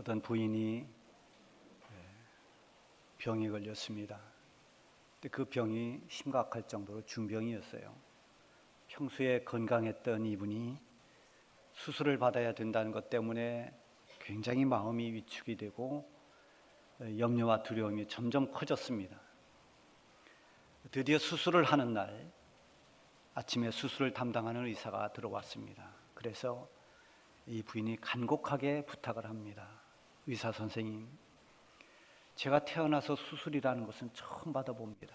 어떤 부인이 병에 걸렸습니다. 근데 그 병이 심각할 정도로 중병이었어요. 평소에 건강했던 이분이 수술을 받아야 된다는 것 때문에 굉장히 마음이 위축이 되고 염려와 두려움이 점점 커졌습니다. 드디어 수술을 하는 날 아침에 수술을 담당하는 의사가 들어왔습니다. 그래서 이 부인이 간곡하게 부탁을 합니다. 의사 선생님, 제가 태어나서 수술이라는 것은 처음 받아봅니다.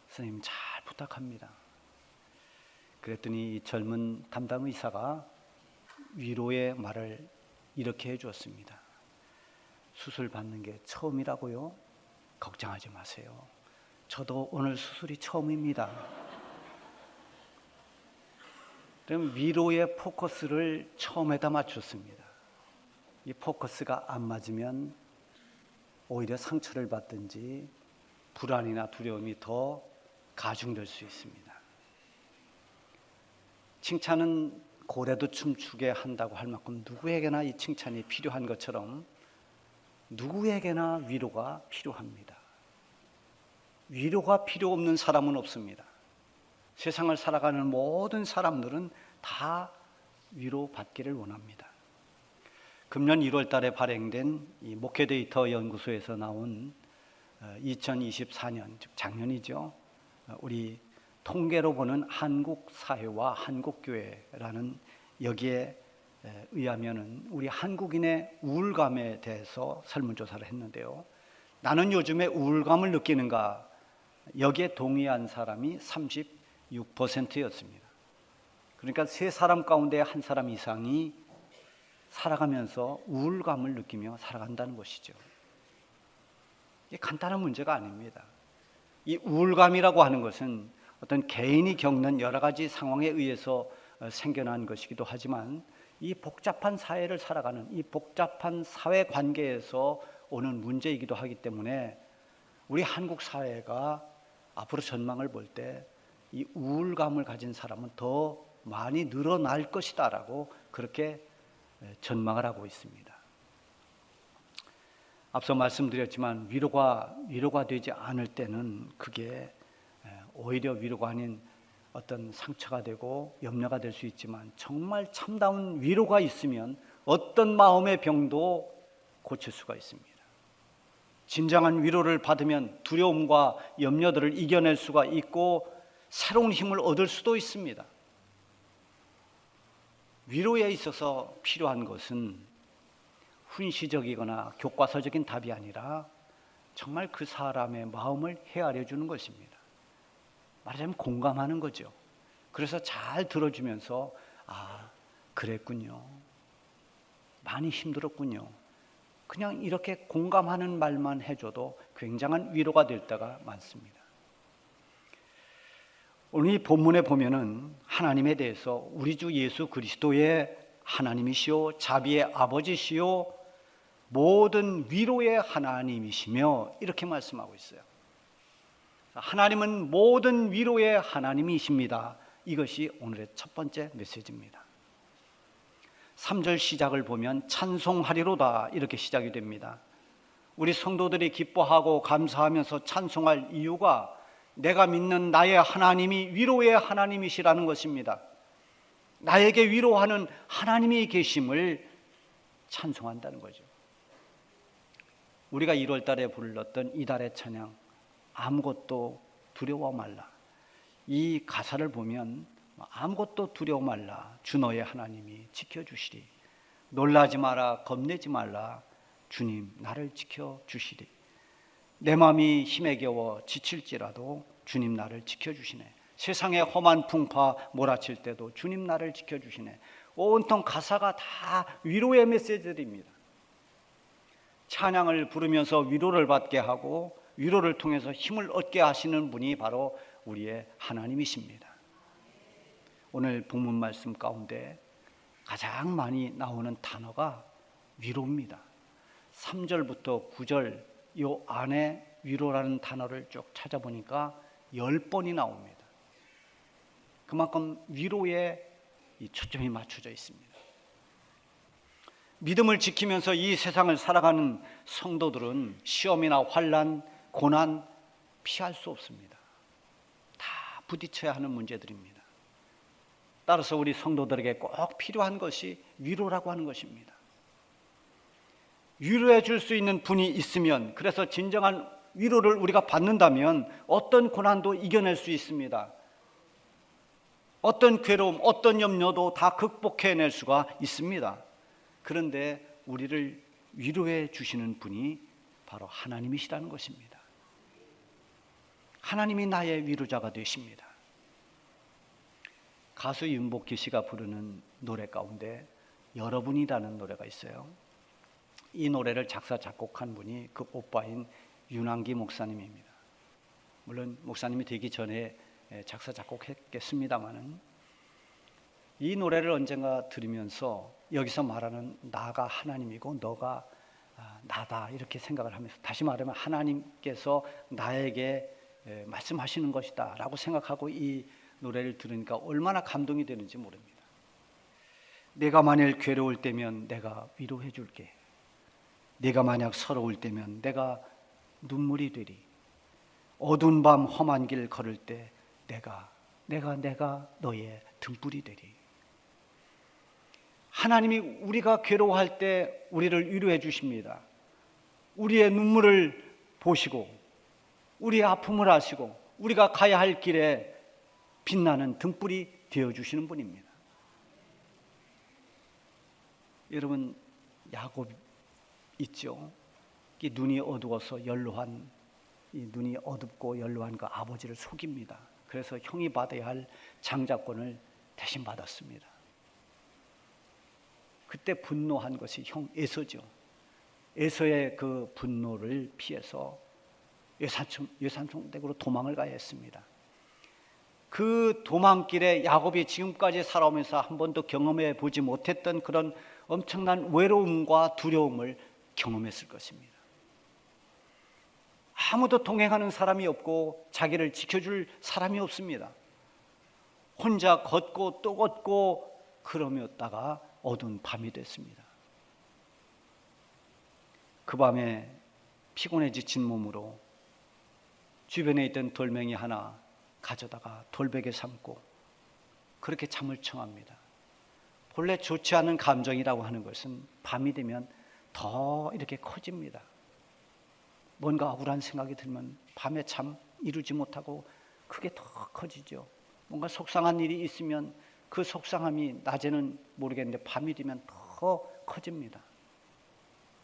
선생님 잘 부탁합니다. 그랬더니 이 젊은 담당 의사가 위로의 말을 이렇게 해주었습니다. 수술 받는 게 처음이라고요? 걱정하지 마세요. 저도 오늘 수술이 처음입니다. 그럼 위로의 포커스를 처음에다 맞췄습니다. 이 포커스가 안 맞으면 오히려 상처를 받든지 불안이나 두려움이 더 가중될 수 있습니다. 칭찬은 고래도 춤추게 한다고 할 만큼 누구에게나 이 칭찬이 필요한 것처럼 누구에게나 위로가 필요합니다. 위로가 필요 없는 사람은 없습니다. 세상을 살아가는 모든 사람들은 다 위로받기를 원합니다. 금년 1월 달에 발행된 이 목회 데이터 연구소에서 나온 2024년, 즉 작년이죠. 우리 통계로 보는 한국 사회와 한국 교회라는 여기에 의하면은 우리 한국인의 우울감에 대해서 설문조사를 했는데요. 나는 요즘에 우울감을 느끼는가? 여기에 동의한 사람이 36%였습니다. 그러니까 3사람 가운데 1사람 이상이 살아가면서 우울감을 느끼며 살아간다는 것이죠. 이게 간단한 문제가 아닙니다. 이 우울감이라고 하는 것은 어떤 개인이 겪는 여러 가지 상황에 의해서 생겨난 것이기도 하지만 이 복잡한 사회를 살아가는 이 복잡한 사회 관계에서 오는 문제이기도 하기 때문에 우리 한국 사회가 앞으로 전망을 볼 때 이 우울감을 가진 사람은 더 많이 늘어날 것이다라고 그렇게 전망을 하고 있습니다. 앞서 말씀드렸지만 위로가 되지 않을 때는 그게 오히려 위로가 아닌 어떤 상처가 되고 염려가 될 수 있지만 정말 참다운 위로가 있으면 어떤 마음의 병도 고칠 수가 있습니다. 진정한 위로를 받으면 두려움과 염려들을 이겨낼 수가 있고 새로운 힘을 얻을 수도 있습니다. 위로에 있어서 필요한 것은 훈시적이거나 교과서적인 답이 아니라 정말 그 사람의 마음을 헤아려 주는 것입니다. 말하자면 공감하는 거죠. 그래서 잘 들어주면서 그랬군요. 많이 힘들었군요. 그냥 이렇게 공감하는 말만 해줘도 굉장한 위로가 될 때가 많습니다. 오늘 이 본문에 보면은 하나님에 대해서 우리 주 예수 그리스도의 하나님이시오 자비의 아버지시오 모든 위로의 하나님이시며 이렇게 말씀하고 있어요. 하나님은 모든 위로의 하나님이십니다. 이것이 오늘의 첫 번째 메시지입니다. 3절 시작을 보면 찬송하리로다 이렇게 시작이 됩니다. 우리 성도들이 기뻐하고 감사하면서 찬송할 이유가 내가 믿는 나의 하나님이 위로의 하나님이시라는 것입니다. 나에게 위로하는 하나님이 계심을 찬송한다는 거죠. 우리가 1월 달에 불렀던 이달의 찬양 아무것도 두려워 말라. 이 가사를 보면 아무것도 두려워 말라. 주 너의 하나님이 지켜주시리. 놀라지 마라. 겁내지 말라. 주님 나를 지켜주시리. 내 마음이 힘에 겨워 지칠지라도 주님 나를 지켜주시네. 세상의 험한 풍파 몰아칠 때도 주님 나를 지켜주시네. 온통 가사가 다 위로의 메시지들입니다. 찬양을 부르면서 위로를 받게 하고 위로를 통해서 힘을 얻게 하시는 분이 바로 우리의 하나님이십니다. 오늘 본문 말씀 가운데 가장 많이 나오는 단어가 위로입니다. 3절부터 9절 이 안에 위로라는 단어를 쭉 찾아보니까 10번이 나옵니다. 그만큼 위로에 이 초점이 맞춰져 있습니다. 믿음을 지키면서 이 세상을 살아가는 성도들은 시험이나 환난, 고난 피할 수 없습니다. 다 부딪혀야 하는 문제들입니다. 따라서 우리 성도들에게 꼭 필요한 것이 위로라고 하는 것입니다. 위로해 줄 수 있는 분이 있으면, 그래서 진정한 위로를 우리가 받는다면 어떤 고난도 이겨낼 수 있습니다. 어떤 괴로움, 어떤 염려도 다 극복해낼 수가 있습니다. 그런데 우리를 위로해 주시는 분이 바로 하나님이시라는 것입니다. 하나님이 나의 위로자가 되십니다. 가수 윤복희 씨가 부르는 노래 가운데 여러분이라는 노래가 있어요. 이 노래를 작사 작곡한 분이 그 오빠인 윤한기 목사님입니다. 물론 목사님이 되기 전에 작사 작곡했겠습니다마는 이 노래를 언젠가 들으면서 여기서 말하는 나가 하나님이고 너가 나다 이렇게 생각을 하면서, 다시 말하면 하나님께서 나에게 말씀하시는 것이다 라고 생각하고 이 노래를 들으니까 얼마나 감동이 되는지 모릅니다. 내가 만일 괴로울 때면 내가 위로해 줄게. 내가 만약 서러울 때면 내가 눈물이 되리. 어두운 밤 험한 길 걸을 때 내가 너의 등불이 되리. 하나님이 우리가 괴로워할 때 우리를 위로해 주십니다. 우리의 눈물을 보시고 우리의 아픔을 아시고 우리가 가야 할 길에 빛나는 등불이 되어주시는 분입니다. 여러분, 야곱 있죠? 이 눈이 어두워서 연로한, 이 눈이 어둡고 연로한 그 아버지를 속입니다. 그래서 형이 받아야 할 장자권을 대신 받았습니다. 그때 분노한 것이 형 에서죠. 에서의 그 분노를 피해서 외삼촌 댁으로 도망을 가야 했습니다. 그 도망길에 야곱이 지금까지 살아오면서 한 번도 경험해 보지 못했던 그런 엄청난 외로움과 두려움을 경험했을 것입니다. 아무도 동행하는 사람이 없고 자기를 지켜줄 사람이 없습니다. 혼자 걷고 또 걷고 그러다가 어두운 밤이 됐습니다. 그 밤에 피곤해 지친 몸으로 주변에 있던 돌멩이 하나 가져다가 돌베개 삼고 그렇게 잠을 청합니다. 본래 좋지 않은 감정이라고 하는 것은 밤이 되면 더 이렇게 커집니다. 뭔가 억울한 생각이 들면 밤에 잠 이루지 못하고 그게 더 커지죠. 뭔가 속상한 일이 있으면 그 속상함이 낮에는 모르겠는데 밤이 되면 더 커집니다.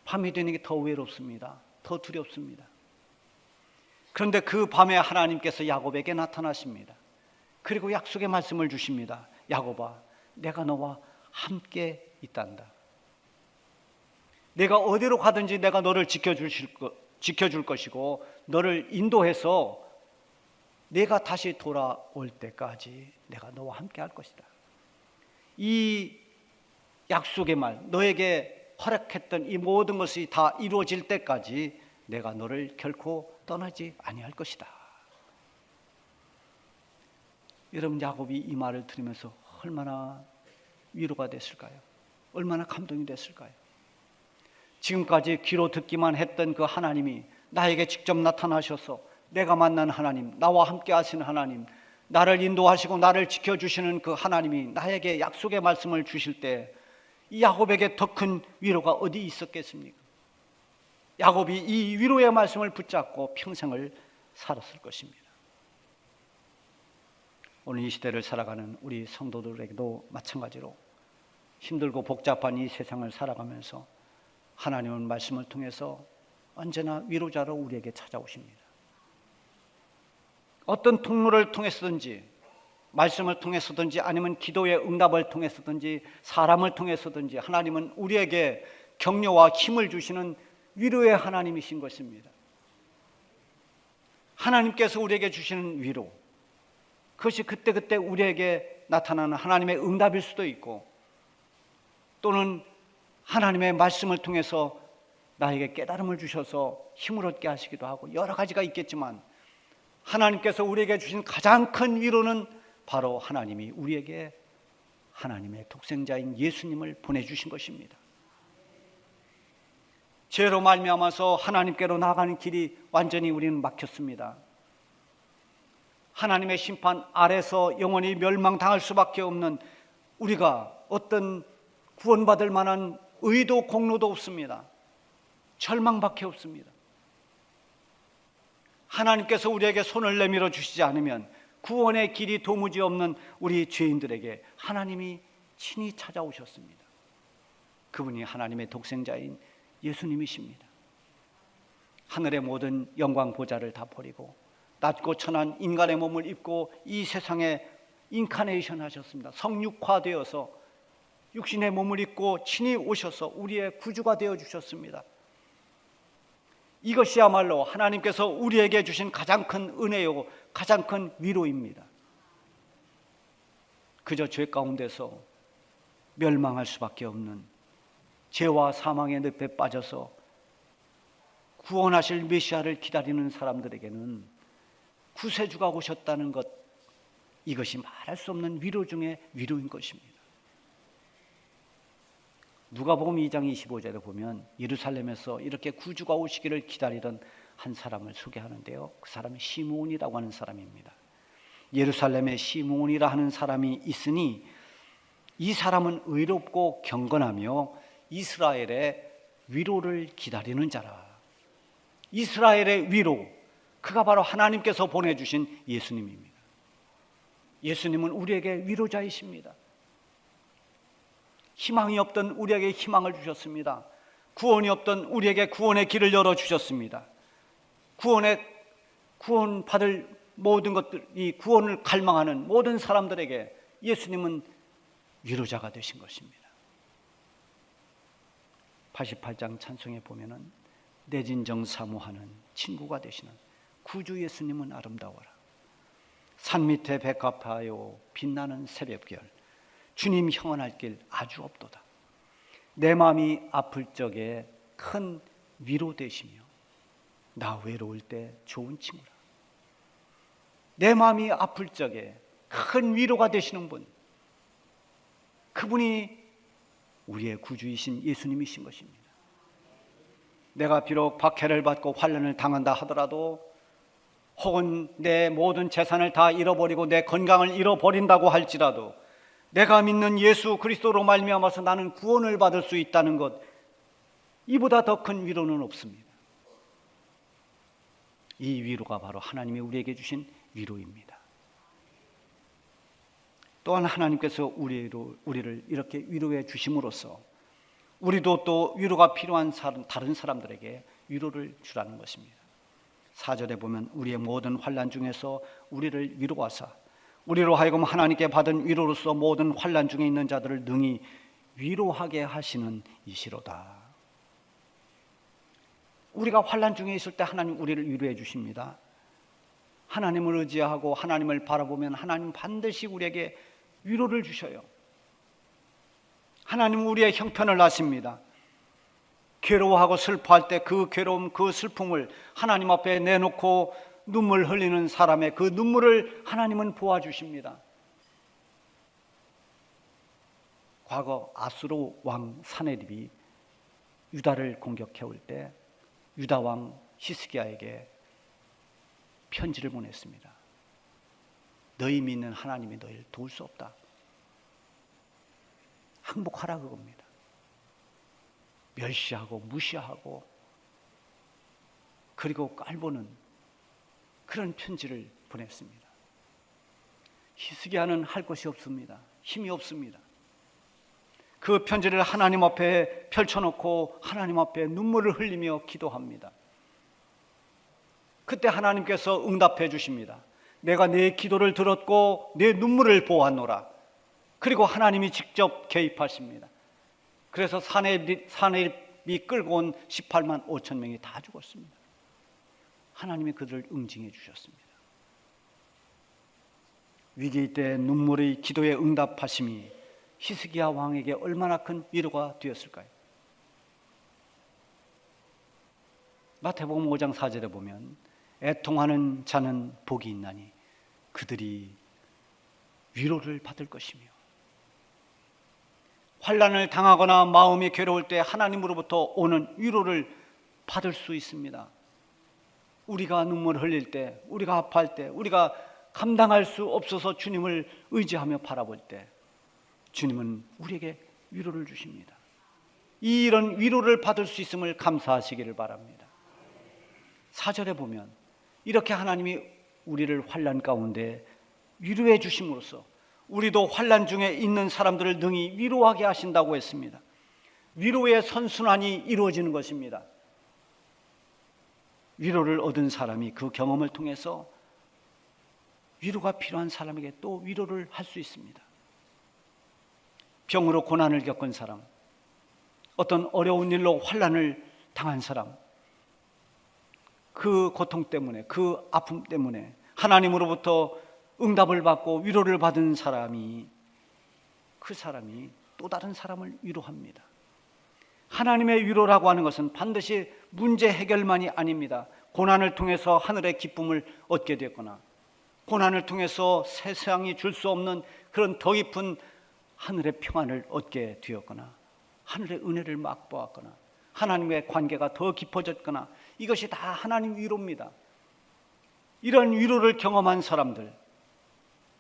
밤이 되는 게 더 외롭습니다. 더 두렵습니다. 그런데 그 밤에 하나님께서 야곱에게 나타나십니다. 그리고 약속의 말씀을 주십니다. 야곱아, 내가 너와 함께 있단다. 내가 어디로 가든지 내가 너를 지켜줄 것이고 너를 인도해서 내가 다시 돌아올 때까지 내가 너와 함께 할 것이다. 이 약속의 말, 너에게 허락했던 이 모든 것이 다 이루어질 때까지 내가 너를 결코 떠나지 아니할 것이다. 여러분, 야곱이 이 말을 들으면서 얼마나 위로가 됐을까요? 얼마나 감동이 됐을까요? 지금까지 귀로 듣기만 했던 그 하나님이 나에게 직접 나타나셔서 내가 만난 하나님, 나와 함께 하시는 하나님, 나를 인도하시고 나를 지켜주시는 그 하나님이 나에게 약속의 말씀을 주실 때 이 야곱에게 더 큰 위로가 어디 있었겠습니까? 야곱이 이 위로의 말씀을 붙잡고 평생을 살았을 것입니다. 오늘 이 시대를 살아가는 우리 성도들에게도 마찬가지로 힘들고 복잡한 이 세상을 살아가면서 하나님은 말씀을 통해서 언제나 위로자로 우리에게 찾아오십니다. 어떤 통로를 통해서든지, 말씀을 통해서든지, 아니면 기도의 응답을 통해서든지, 사람을 통해서든지 하나님은 우리에게 격려와 힘을 주시는 위로의 하나님이신 것입니다. 하나님께서 우리에게 주시는 위로, 그것이 그때그때 우리에게 나타나는 하나님의 응답일 수도 있고, 또는 하나님의 말씀을 통해서 나에게 깨달음을 주셔서 힘을 얻게 하시기도 하고, 여러 가지가 있겠지만 하나님께서 우리에게 주신 가장 큰 위로는 바로 하나님이 우리에게 하나님의 독생자인 예수님을 보내주신 것입니다. 죄로 말미암아서 하나님께로 나가는 길이 완전히 우리는 막혔습니다. 하나님의 심판 아래서 영원히 멸망당할 수밖에 없는 우리가 어떤 구원받을 만한 의도 공로도 없습니다. 절망밖에 없습니다. 하나님께서 우리에게 손을 내밀어 주시지 않으면 구원의 길이 도무지 없는 우리 죄인들에게 하나님이 친히 찾아오셨습니다. 그분이 하나님의 독생자인 예수님이십니다. 하늘의 모든 영광 보좌를 다 버리고 낮고 천한 인간의 몸을 입고 이 세상에 인카네이션 하셨습니다. 성육화되어서 육신의 몸을 입고 친히 오셔서 우리의 구주가 되어 주셨습니다. 이것이야말로 하나님께서 우리에게 주신 가장 큰 은혜요, 가장 큰 위로입니다. 그저 죄 가운데서 멸망할 수밖에 없는 죄와 사망의 늪에 빠져서 구원하실 메시아를 기다리는 사람들에게는 구세주가 오셨다는 것, 이것이 말할 수 없는 위로 중에 위로인 것입니다. 누가복음 2장 25절에 보면 예루살렘에서 이렇게 구주가 오시기를 기다리던 한 사람을 소개하는데요, 그 사람이 시므온이라고 하는 사람입니다. 예루살렘에 시므온이라 하는 사람이 있으니 이 사람은 의롭고 경건하며 이스라엘의 위로를 기다리는 자라. 이스라엘의 위로, 그가 바로 하나님께서 보내주신 예수님입니다. 예수님은 우리에게 위로자이십니다. 희망이 없던 우리에게 희망을 주셨습니다. 구원이 없던 우리에게 구원의 길을 열어주셨습니다. 구원받을 모든 것들, 이 구원을 갈망하는 모든 사람들에게 예수님은 위로자가 되신 것입니다. 88장 찬송에 보면은 내 진정 사모하는 친구가 되시는 구주 예수님은 아름다워라. 산 밑에 백합하여 빛나는 새벽별, 주님 형언할 길 아주 없도다. 내 마음이 아플 적에 큰 위로 되시며 나 외로울 때 좋은 친구라. 내 마음이 아플 적에 큰 위로가 되시는 분, 그분이 우리의 구주이신 예수님이신 것입니다. 내가 비록 박해를 받고 환난을 당한다 하더라도, 혹은 내 모든 재산을 다 잃어버리고 내 건강을 잃어버린다고 할지라도, 내가 믿는 예수 그리스도로 말미암아서 나는 구원을 받을 수 있다는 것, 이보다 더 큰 위로는 없습니다. 이 위로가 바로 하나님이 우리에게 주신 위로입니다. 또한 하나님께서 우리를 이렇게 위로해 주심으로써 우리도 또 위로가 필요한 다른 사람들에게 위로를 주라는 것입니다. 4절에 보면 우리의 모든 환난 중에서 우리를 위로하사 우리로 하여금 하나님께 받은 위로로서 모든 환난 중에 있는 자들을 능히 위로하게 하시는 이시로다. 우리가 환난 중에 있을 때 하나님 우리를 위로해 주십니다. 하나님을 의지하고 하나님을 바라보면 하나님 반드시 우리에게 위로를 주셔요. 하나님은 우리의 형편을 아십니다. 괴로워하고 슬퍼할 때 그 괴로움, 그 슬픔을 하나님 앞에 내놓고 눈물 흘리는 사람의 그 눈물을 하나님은 보아주십니다. 과거 아수르 왕 사네립이 유다를 공격해 올 때 유다 왕 히스기야에게 편지를 보냈습니다. 너희 믿는 하나님이 너희를 도울 수 없다. 항복하라 그겁니다. 멸시하고 무시하고 그리고 깔보는 그런 편지를 보냈습니다. 히스기야는 할 것이 없습니다. 힘이 없습니다. 그 편지를 하나님 앞에 펼쳐놓고 하나님 앞에 눈물을 흘리며 기도합니다. 그때 하나님께서 응답해 주십니다. 내가 내 기도를 들었고 내 눈물을 보았노라. 그리고 하나님이 직접 개입하십니다. 그래서 사내립이 끌고 온 18만 5천 명이 다 죽었습니다. 하나님이 그들을 응징해 주셨습니다. 위기 때 눈물의 기도에 응답하심이 히스기야 왕에게 얼마나 큰 위로가 되었을까요? 마태복음 5장 4절에 보면 애통하는 자는 복이 있나니 그들이 위로를 받을 것이며, 환난을 당하거나 마음이 괴로울 때 하나님으로부터 오는 위로를 받을 수 있습니다. 우리가 눈물 흘릴 때, 우리가 아파할 때, 우리가 감당할 수 없어서 주님을 의지하며 바라볼 때 주님은 우리에게 위로를 주십니다. 이런 위로를 받을 수 있음을 감사하시기를 바랍니다. 4절에 보면 이렇게 하나님이 우리를 환난 가운데 위로해 주심으로써 우리도 환난 중에 있는 사람들을 능히 위로하게 하신다고 했습니다. 위로의 선순환이 이루어지는 것입니다. 위로를 얻은 사람이 그 경험을 통해서 위로가 필요한 사람에게 또 위로를 할 수 있습니다. 병으로 고난을 겪은 사람, 어떤 어려운 일로 환난을 당한 사람, 그 고통 때문에, 그 아픔 때문에 하나님으로부터 응답을 받고 위로를 받은 사람이, 그 사람이 또 다른 사람을 위로합니다. 하나님의 위로라고 하는 것은 반드시 문제 해결만이 아닙니다. 고난을 통해서 하늘의 기쁨을 얻게 됐거나, 고난을 통해서 세상이 줄 수 없는 그런 더 깊은 하늘의 평안을 얻게 되었거나, 하늘의 은혜를 맛보았거나, 하나님의 관계가 더 깊어졌거나, 이것이 다 하나님 위로입니다. 이런 위로를 경험한 사람들,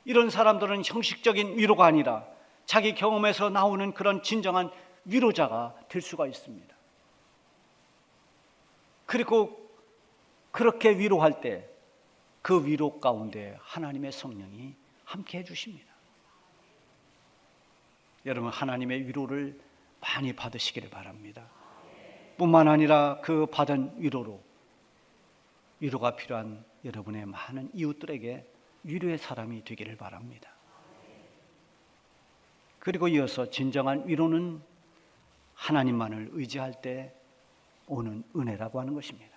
이런 사람들은 형식적인 위로가 아니라 자기 경험에서 나오는 그런 진정한 위로자가 될 수가 있습니다. 그리고 그렇게 위로할 때 그 위로 가운데 하나님의 성령이 함께 해주십니다. 여러분, 하나님의 위로를 많이 받으시기를 바랍니다. 뿐만 아니라 그 받은 위로로 위로가 필요한 여러분의 많은 이웃들에게 위로의 사람이 되기를 바랍니다. 그리고 이어서 진정한 위로는 하나님만을 의지할 때 오는 은혜라고 하는 것입니다.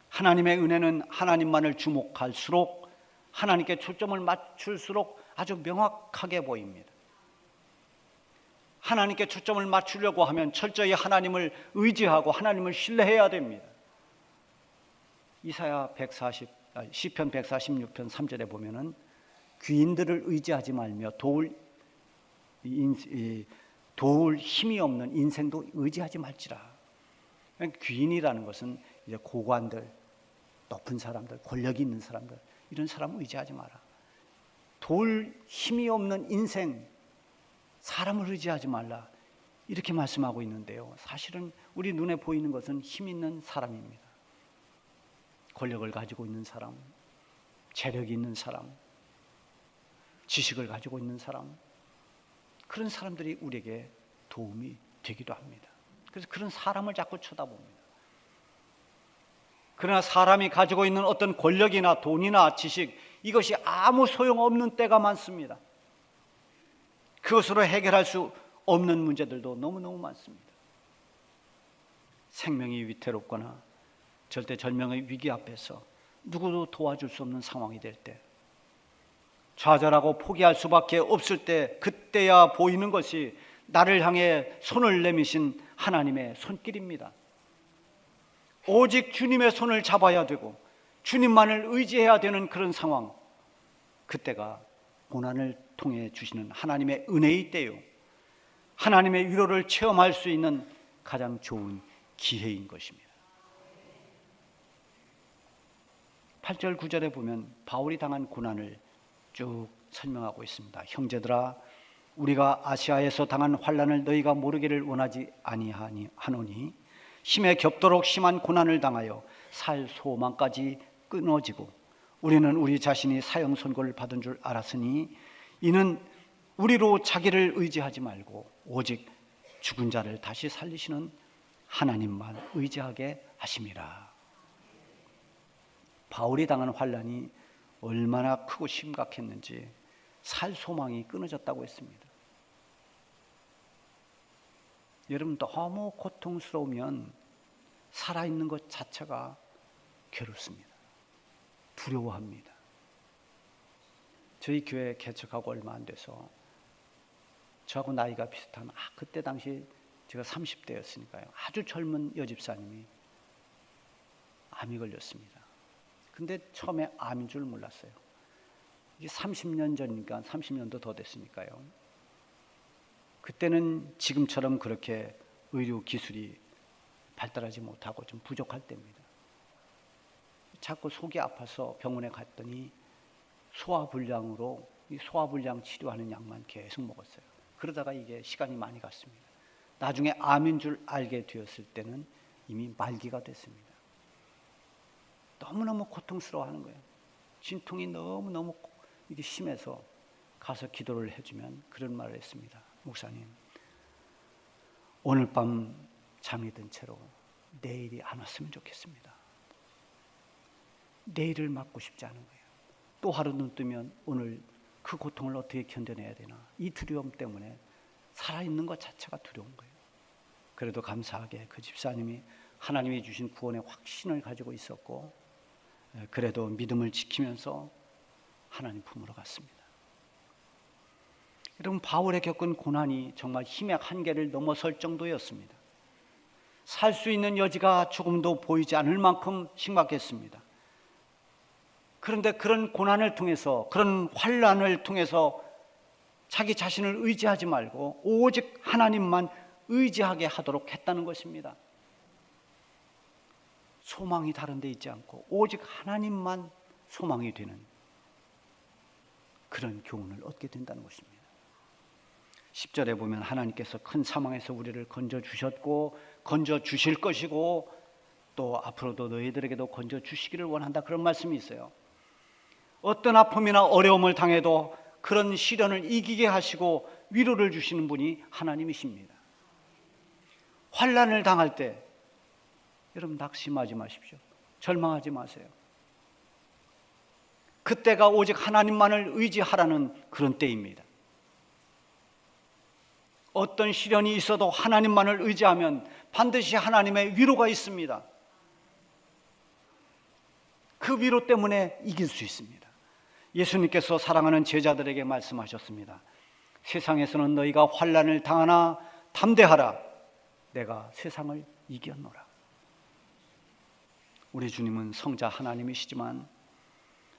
하나님의 은혜는 하나님만을 주목할수록, 하나님께 초점을 맞출수록 아주 명확하게 보입니다. 하나님께 초점을 맞추려고 하면 철저히 하나님을 의지하고 하나님을 신뢰해야 됩니다. 시편 146편 3절에 보면은 귀인들을 의지하지 말며 도울 힘이 없는 인생도 의지하지 말지라. 귀인이라는 것은 이제 고관들, 높은 사람들, 권력이 있는 사람들, 이런 사람 의지하지 마라. 도울 힘이 없는 인생, 사람을 의지하지 말라, 이렇게 말씀하고 있는데요, 사실은 우리 눈에 보이는 것은 힘 있는 사람입니다. 권력을 가지고 있는 사람, 재력이 있는 사람, 지식을 가지고 있는 사람, 그런 사람들이 우리에게 도움이 되기도 합니다. 그래서 그런 사람을 자꾸 쳐다봅니다. 그러나 사람이 가지고 있는 어떤 권력이나 돈이나 지식, 이것이 아무 소용없는 때가 많습니다. 그것으로 해결할 수 없는 문제들도 너무너무 많습니다. 생명이 위태롭거나 절대절명의 위기 앞에서 누구도 도와줄 수 없는 상황이 될 때, 좌절하고 포기할 수밖에 없을 때, 그때야 보이는 것이 나를 향해 손을 내미신 하나님의 손길입니다. 오직 주님의 손을 잡아야 되고 주님만을 의지해야 되는 그런 상황, 그때가 고난을 통해 주시는 하나님의 은혜일 때요, 하나님의 위로를 체험할 수 있는 가장 좋은 기회인 것입니다. 8절 9절에 보면 바울이 당한 고난을 쭉 설명하고 있습니다. 형제들아, 우리가 아시아에서 당한 환난을 너희가 모르기를 원하지 아니하노니 힘에 겹도록 심한 고난을 당하여 살 소망까지 끊어지고 우리는 우리 자신이 사형 선고를 받은 줄 알았으니 이는 우리로 자기를 의지하지 말고 오직 죽은 자를 다시 살리시는 하나님만 의지하게 하심이라. 바울이 당한 환난이 얼마나 크고 심각했는지 살 소망이 끊어졌다고 했습니다. 여러분, 너무 고통스러우면 살아있는 것 자체가 괴롭습니다. 두려워합니다. 저희 교회 개척하고 얼마 안 돼서 저하고 나이가 비슷한 그때 당시 제가 30대였으니까요. 아주 젊은 여집사님이 암이 걸렸습니다. 근데 처음에 암인 줄 몰랐어요. 이게 30년 전이니까 30년도 더 됐으니까요. 그때는 지금처럼 그렇게 의료 기술이 발달하지 못하고 좀 부족할 때입니다. 자꾸 속이 아파서 병원에 갔더니 소화불량으로 이 소화불량 치료하는 약만 계속 먹었어요. 그러다가 이게 시간이 많이 갔습니다. 나중에 암인 줄 알게 되었을 때는 이미 말기가 됐습니다. 너무너무 고통스러워하는 거예요. 진통이 너무너무 이게 심해서 가서 기도를 해주면 그런 말을 했습니다. 목사님, 오늘 밤 잠이 든 채로 내일이 안 왔으면 좋겠습니다. 내일을 맞고 싶지 않은 거예요. 또 하루 눈 뜨면 오늘 그 고통을 어떻게 견뎌내야 되나, 이 두려움 때문에 살아있는 것 자체가 두려운 거예요. 그래도 감사하게 그 집사님이 하나님이 주신 구원의 확신을 가지고 있었고, 그래도 믿음을 지키면서 하나님 품으로 갔습니다. 여러분, 바울이 겪은 고난이 정말 힘의 한계를 넘어설 정도였습니다. 살 수 있는 여지가 조금도 보이지 않을 만큼 심각했습니다. 그런데 그런 고난을 통해서, 그런 환난을 통해서 자기 자신을 의지하지 말고 오직 하나님만 의지하게 하도록 했다는 것입니다. 소망이 다른 데 있지 않고 오직 하나님만 소망이 되는 그런 교훈을 얻게 된다는 것입니다. 10절에 보면 하나님께서 큰 사망에서 우리를 건져주셨고 건져주실 것이고 또 앞으로도 너희들에게도 건져주시기를 원한다, 그런 말씀이 있어요. 어떤 아픔이나 어려움을 당해도 그런 시련을 이기게 하시고 위로를 주시는 분이 하나님이십니다. 환난을 당할 때 여러분 낙심하지 마십시오. 절망하지 마세요. 그때가 오직 하나님만을 의지하라는 그런 때입니다. 어떤 시련이 있어도 하나님만을 의지하면 반드시 하나님의 위로가 있습니다. 그 위로 때문에 이길 수 있습니다. 예수님께서 사랑하는 제자들에게 말씀하셨습니다. 세상에서는 너희가 환난을 당하나 담대하라, 내가 세상을 이겼노라. 우리 주님은 성자 하나님이시지만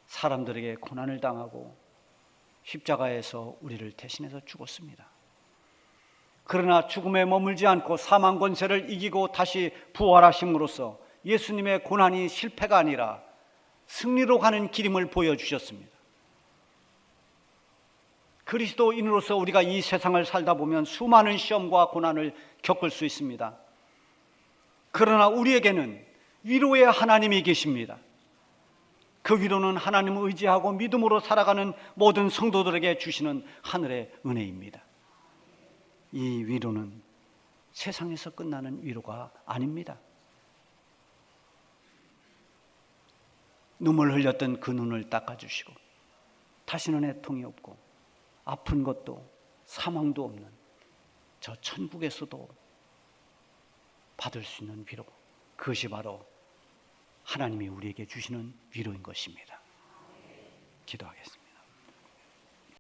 사람들에게 고난을 당하고 십자가에서 우리를 대신해서 죽었습니다. 그러나 죽음에 머물지 않고 사망 권세를 이기고 다시 부활하심으로써 예수님의 고난이 실패가 아니라 승리로 가는 길임을 보여주셨습니다. 그리스도인으로서 우리가 이 세상을 살다 보면 수많은 시험과 고난을 겪을 수 있습니다. 그러나 우리에게는 위로의 하나님이 계십니다. 그 위로는 하나님을 의지하고 믿음으로 살아가는 모든 성도들에게 주시는 하늘의 은혜입니다. 이 위로는 세상에서 끝나는 위로가 아닙니다. 눈물 흘렸던 그 눈을 닦아주시고 다시는 애통이 없고 아픈 것도 사망도 없는 저 천국에서도 받을 수 있는 위로, 그것이 바로 하나님이 우리에게 주시는 위로인 것입니다. 기도하겠습니다.